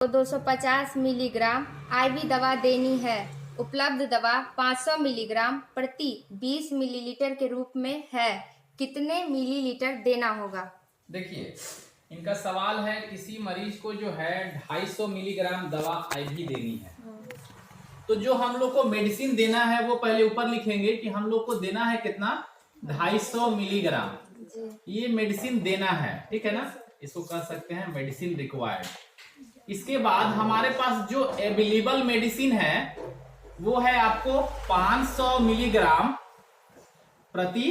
को 250 milligram ivy दवा देनी है। उपलब्ध दवा 500 मिलीग्राम प्रति 20 मिलीलीटर के रूप में है। कितने मिलीलीटर देना होगा? देखिए, इनका सवाल है किसी मरीज को जो है 250 मिलीग्राम दवा आईवी देनी है। तो जो हम लोग को मेडिसिन देना है वो पहले ऊपर लिखेंगे कि हम लोग को देना है कितना, 250 मिलीग्राम। ये मेडिसिन देना है, ठीक है ना। इसको कह सकते हैं मेडिसिन रिक्वायर्ड। इसके बाद हमारे पास जो अवेलेबल मेडिसिन है वो है आपको 500 मिलीग्राम प्रति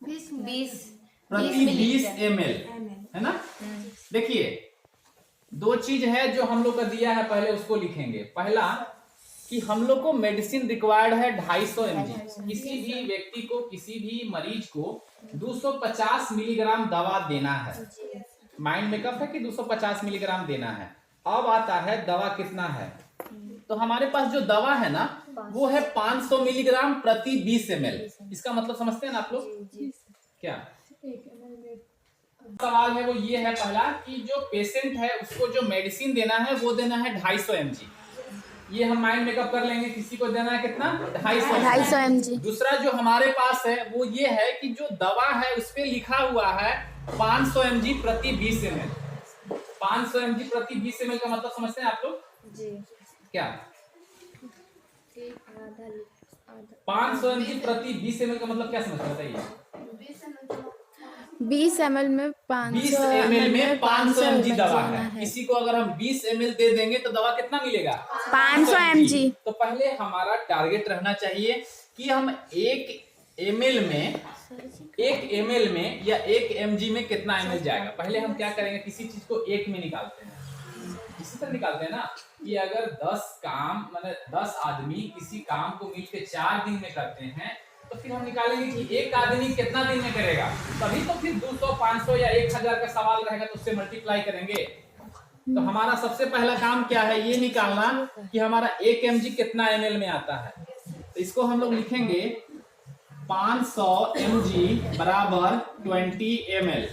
20 ml, है ना। देखिए, दो चीज है जो हम लोग का दिया है, पहले उसको लिखेंगे। पहला कि हम लोग को मेडिसिन रिक्वायर्ड है 250 mg। किसी भी व्यक्ति को, किसी भी मरीज को 250 मिलीग्राम दवा देना है। माइंड मेकअप है कि 250 मिलीग्राम देना है। अब आता है दवा कितना है, तो हमारे पास जो दवा है ना वो है 500 मिलीग्राम प्रति 20 ml। इसका मतलब समझते हैं ना आप लोग? क्या सवाल है वो ये है पहला कि जो पेशेंट है उसको जो मेडिसिन देना है वो देना है 250 mg। ये हम माइंड मेकअप कर लेंगे। किसी को देना है कितना, 250 mg। दूसरा जो हमारे पास है वो ये है कि जो दवा है उस पे लिखा हुआ है 500 mg प्रति 20 ml। 500 mg प्रति 20 ml का मतलब समझते हैं आप लोग? जी। क्या 500 mg प्रति 20 ml का मतलब क्या समझते हैं? 20 ml में 20 ml में 500 mg दवा है। किसी को अगर हम 20 ml दे देंगे तो दवा कितना मिलेगा, 500 mg। तो पहले हमारा टारगेट रहना चाहिए कि हम 1 ml में या 1 mg में कितना ml जाएगा। पहले हम क्या करेंगे, किसी चीज को 1 में निकालते हैं। इसी तरह निकालते हैं ना कि अगर 10 आदमी किसी काम को मिलकर 4 दिन में करते हैं तो फिर हम निकालेंगे कि एक आदमी कितना दिन में करेगा, तभी तो फिर 200, 500 या 1000 का सवाल रहेगा तो उससे मल्टीप्लाई करेंगे। तो हमारा सबसे पहला काम क्या है, ये निकालना कि हमारा 1 mg कितना ml में आता है। तो इसको हम लोग लिखेंगे 500 mg बराबर 20 ml।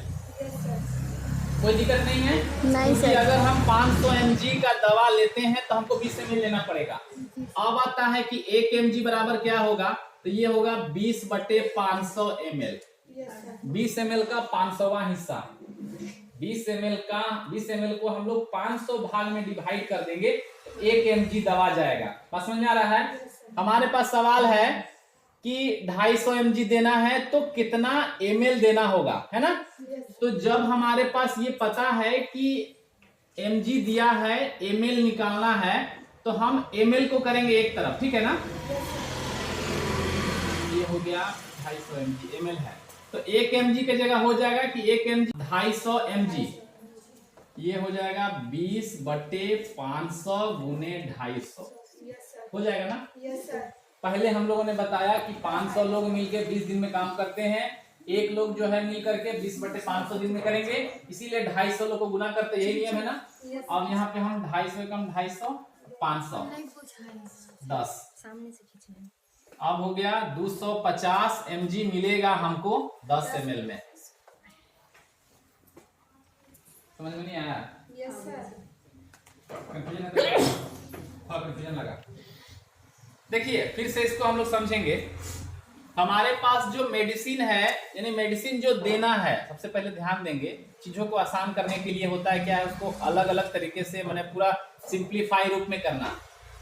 कोई दिक्कत नहीं है? नहीं सर। अगर हम 500 mg का दवा लेते हैं तो हमको 20 ml लेना पड़ेगा। अब आता है कि 1 mg बराबर क्या होगा, तो ये होगा 20/500 ml। 20 ml का 500वां हिस्सा। 20 ml को हम लोग 500 भाग में डिवाइड कर देंगे, 1 mg दवा जाएगा। बात समझ में आ रहा है? हमारे पास सवाल है कि 250 mg देना है तो कितना ml देना होगा, है ना। तो जब हमारे पास ये पता है कि mg दिया है, ml निकालना है, तो हम ml को करेंगे एक तरफ, ठीक है ना। ये हो गया 250 mg, ml है तो 1 mg की जगह हो जाएगा कि 1 mg 250 mg, ये हो जाएगा 20/500 गुने 250 हो जाएगा ना। पहले हम लोगों ने बताया कि 500 लोग मिलकर 20 दिन में काम करते हैं, एक लोग जो है मिल करके 20/500 दिन में करेंगे, इसीलिए 250 लोग को गुना करते, यही नियम है ना। अब यहाँ पे हम 250 कम 250 500 10 सामने से खींचना। अब हो गया 250 mg मिलेगा हमको 10 ml में। समझ में नहीं आया? Yes sir. कंफ्यूजन लगा। देखिए फिर से इसको हम लोग समझेंगे। हमारे पास जो मेडिसिन है, यानी मेडिसिन जो देना है, सबसे पहले ध्यान देंगे चीजों को आसान करने के लिए होता है क्या है, उसको अलग अलग तरीके से मैंने पूरा सिंप्लीफाई रूप में करना।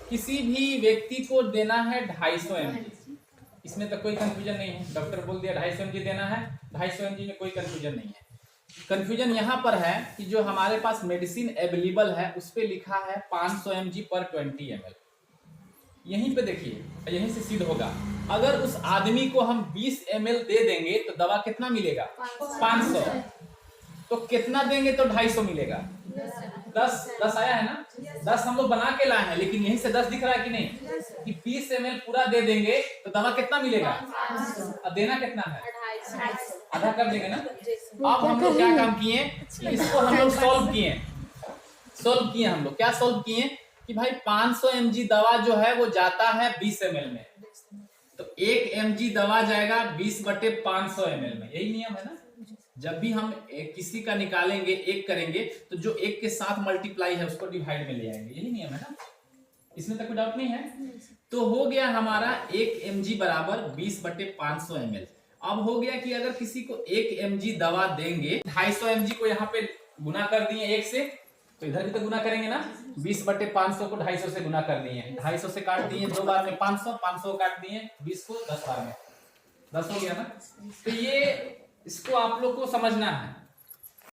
किसी भी व्यक्ति को देना है 250 mg, इसमें तो कोई कंफ्यूजन नहीं है। डॉक्टर बोल दिया 250 mg देना है, 250 mg में कोई कंफ्यूजन नहीं है। कंफ्यूजन यहाँ पर है कि जो हमारे पास मेडिसिन अवेलेबल है उस पे लिखा है 500 mg पर 20 ml। यहीं पे देखिए, यहीं से सिद्ध होगा। अगर उस आदमी को हम 20 ml दे देंगे तो दवा कितना मिलेगा, 500। तो कितना देंगे तो 250 मिलेगा। 10 आया है ना। 10 हम लोग बना के लाए हैं, लेकिन यहीं से 10 दिख रहा है कि नहीं, कि 20 ml पूरा दे देंगे तो दवा कितना मिलेगा, अब देना कितना है, आधा कर देंगे ना। अब हम लोग क्या काम किए, इसको हम लोग सॉल्व किए हम लोग क्या सॉल्व किए कि भाई 500 mg दवा जो है वो जाता है 20 ml में, तो 1 mg दवा जाएगा 20/500 ml में, यही नियम है ना। जब भी हम किसी का निकालेंगे, एक करेंगे, तो जो एक के साथ मल्टीप्लाई है उसको डिवाइड में ले आएंगे, यही नियम है ना, इसमें तो कोई डाउट नहीं है। तो हो गया हमारा 1 mg बराबर 20/500 ml। अब हो गया कि अगर किसी को 1 mg दवा देंगे, 250 mg को यहाँ पे गुना कर दिए 1 से, तो इधर भी तो गुना करेंगे ना, 20/500 को 250 से गुना कर दिए, 250 से काट दिए 2 बार में 500, 500 काट दिए 20 को 10 बार में, 10 हो गया ना। तो ये इसको आप लोग को समझना है।